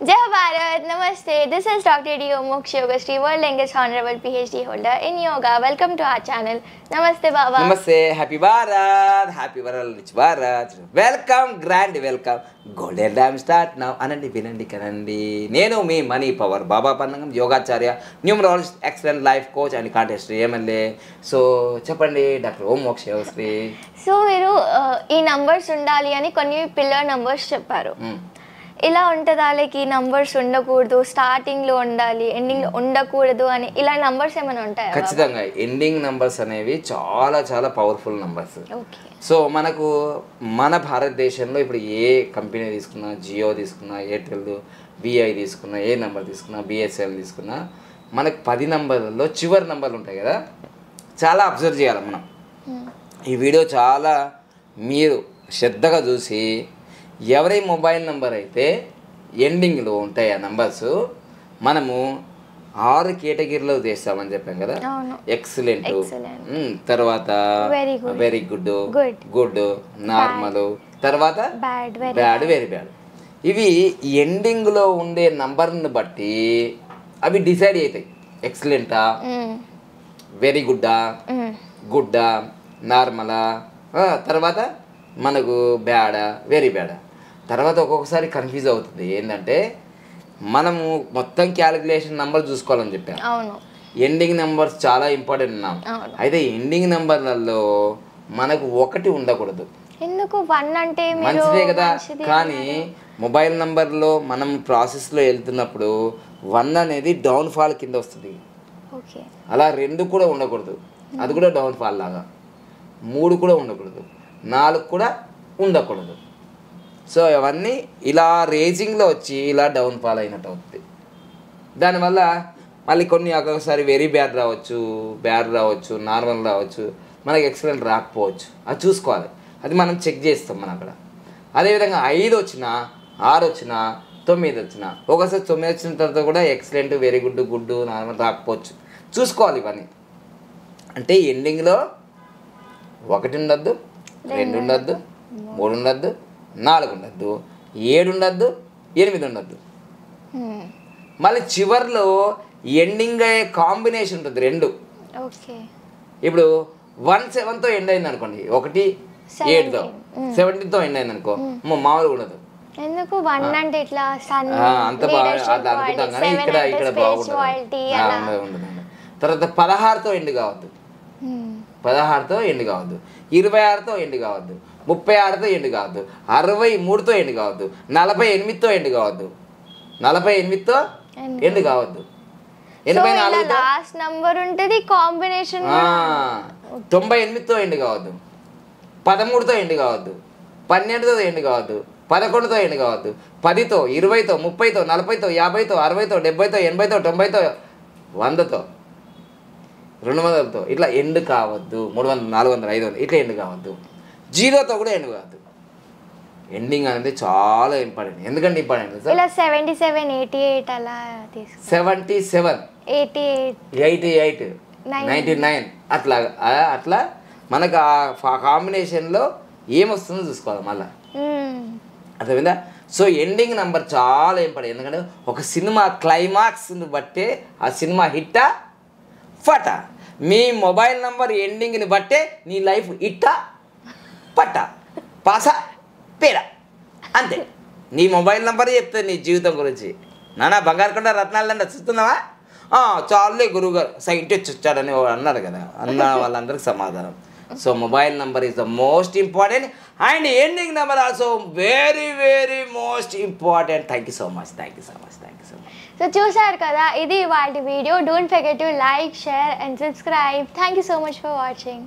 Jai Bharat, Namaste. This is Dr. D. Moksh Yogashri, World Youngest Honorable PhD holder in Yoga. Welcome to our channel. Namaste, Baba. Namaste. Happy Bharat. Happy Bharat. Rich Bharat. Welcome. Grand welcome. Golden time start now. Anandi Vinandi Kanandi. Nenu me money power. Baba Pannangam Yogacharya. Numerologist, excellent life coach and contest MLA. So, Chapandi, Dr. Om Moksh Yogashri. So, మీరు ఈ numbers ఉండాలి అని కొన్ని pillar numbers చెప్పారు. ఇలా ఉంటదా like ఈ numbers ఉండకూడదు, స్టార్టింగ్ లో ఉండాలి, ఎండింగ్ లో ఉండకూడదు అని ఇలా నంబర్స్ ఏమైనా ఉంటాయా? ఖచ్చితంగా ఎండింగ్ నంబర్స్ అనేవి చాలా చాలా పవర్ఫుల్ నంబర్స్. సో మనకు మన భారతదేశంలో ఇప్పుడు ఏ కంపెనీ తీసుకున్నా, జియో తీసుకున్నా, ఎయిర్టెల్, విఐ తీసుకున్నా, ఏ నెంబర్ తీసుకున్నా, బిఎస్ఎల్ తీసుకున్నా, మనకు 10 నంబర్లలో చివరి నంబర్లు ఉంటాయి కదా, చాలా అబ్జర్వ్ చేయాలి మనం. ఈ వీడియో చాలా మీరు శ్రద్ధగా చూసి ఎవరి మొబైల్ నెంబర్ అయితే ఎండింగ్లో ఉంటాయి ఆ నంబర్స్ మనము 6 కేటగిరీలో చేస్తామని చెప్పాం కదా. ఎక్సలెంట్, తర్వాత వెరీ గుడ్, గుడ్, నార్మల్, తర్వాత బ్యాడ్, వెరీ బ్యాడ్. ఇవి ఎండింగ్లో ఉండే నంబర్ని బట్టి అవి డిసైడ్ అవుతాయి. ఎక్సలెంటా, వెరీ గుడ్డా, గుడ్డా, నార్మలా, తర్వాత మనకు బ్యాడా, వెరీ బ్యాడా. తర్వాత ఒక్కొక్కసారి కన్ఫ్యూజ్ అవుతుంది. ఏంటంటే మనము మొత్తం క్యాలిక్యులేషన్ నెంబర్ చూసుకోవాలని చెప్పాను. ఎండింగ్ నెంబర్స్ చాలా ఇంపార్టెంట్ ఉన్నాం. అయితే ఎండింగ్ నెంబర్లలో మనకు 1 ఉండకూడదు. ఎందుకు? 1 అంటే మంచిదే కదా, కానీ మొబైల్ నెంబర్లో మనం ప్రాసెస్లో వెళ్తున్నప్పుడు 1 అనేది డౌన్ ఫాల్ కింద వస్తుంది. అలా 2 కూడా ఉండకూడదు, అది కూడా డౌన్ ఫాల్ లాగా. 3 కూడా ఉండకూడదు, 4 కూడా ఉండకూడదు. సో అవన్నీ ఇలా రేజింగ్లో వచ్చి ఇలా డౌన్ ఫాల్ అయినట్టు అవుతుంది. దానివల్ల మళ్ళీ కొన్ని ఒక్కొక్కసారి వెరీ బ్యాడ్ రావచ్చు, బ్యాడ్ రావచ్చు, నార్మల్ రావచ్చు, మనకి ఎక్సలెంట్ రాకపోవచ్చు. అది చూసుకోవాలి, అది మనం చెక్ చేస్తాం మనం అక్కడ. అదేవిధంగా 5 వచ్చినా, 6 వచ్చినా, 9 వచ్చినా, ఒకసారి 9 వచ్చిన తర్వాత కూడా excellent, very good, good, normal రాకపోవచ్చు. చూసుకోవాలి ఇవన్నీ. అంటే ఎండింగ్లో 1 ఉండద్దు, 2 ఉండద్దు, 3 ఉండద్దు, 4 ఉండద్దు, 7 ఉండద్దు, 8 ఉండద్దు. మళ్ళీ చివర్లో ఎండింగ్ అయ్యే కాంబినేషన్ ఉంటుంది 2. ఇప్పుడు 1 7తో ఎండ్ అయింది అనుకోండి, 1 7తో, 17తో ఎండ్ అయింది అనుకో, మామూలుగా ఉండదు. ఎందుకు? 1 అంటే ఇట్లా అంత బాగా అట్లా అనుకుంటాం, కానీ ఇక్కడ బాగుంటుంది. తర్వాత 16తో ఎండ్ కావద్దు, 16తో ఎండ్ కావద్దు, 26తో ఎండ్ కావద్దు, 36తో ఎండ్ కావద్దు, 63తో ఎండ్ కావద్దు, 48తో ఎండ్ కావద్దు, 48తో ఎండ్ కావద్దు, 84 లాస్ట్ నంబర్ ఉంటది కాంబినేషన్, 98తో ఎండ్ కావద్దు, 13తో ఎండ్ కావద్దు, 12తో ఎండ్ కావద్దు, 11తో ఎండ్ కావద్దు, 10తో, 20తో, 30తో, 40తో, 50తో, 60తో, 70తో, 80తో, 90తో, 100తో, 200తో ఇట్లా ఎండ్ కావద్దు. 300, 400, 500 ఇట్లా ఎండ్ కావద్దు. 0తో కూడా ఎండ్ కావద్దు. ఎండింగ్ అనేది చాలా ఇంపార్టెంట్. ఎందుకంటే ఇంపార్టెంట్ ఇలా 77, 88 అలా 77, 88, 99 అట్లా అట్లా మనకు ఆ కాంబినేషన్లో ఏమొస్తుందో చూసుకోవాలి మళ్ళీ. అర్థమైందా? సో ఎండింగ్ నెంబర్ చాలా ఇంపార్టెంట్. ఎందుకంటే ఒక సినిమా క్లైమాక్స్ని బట్టే ఆ సినిమా హిట్టా ఫటా. మీ మొబైల్ నెంబర్ ఎండింగ్ని బట్టే నీ లైఫ్ ఇట్టా పట్టా, పాసా, పేరా, అంతే. నీ మొబైల్ నెంబర్ చెప్తుంది నీ జీవితం గురించి. నానా బంగారుకొండ రత్నాలంటే చూస్తున్నావా? చాలే గురువుగారు సైంటిస్ట్ వచ్చాడని అన్నారు కదా, అన్న వాళ్ళందరికీ సమాధానం. So mobile number is the most important and ending number also very very most important. Thank you so much, thank you so much, thank you so much. So చూసారు కదా, ఇది వాటి video. Don't forget to like, share and subscribe. Thank you so much for watching.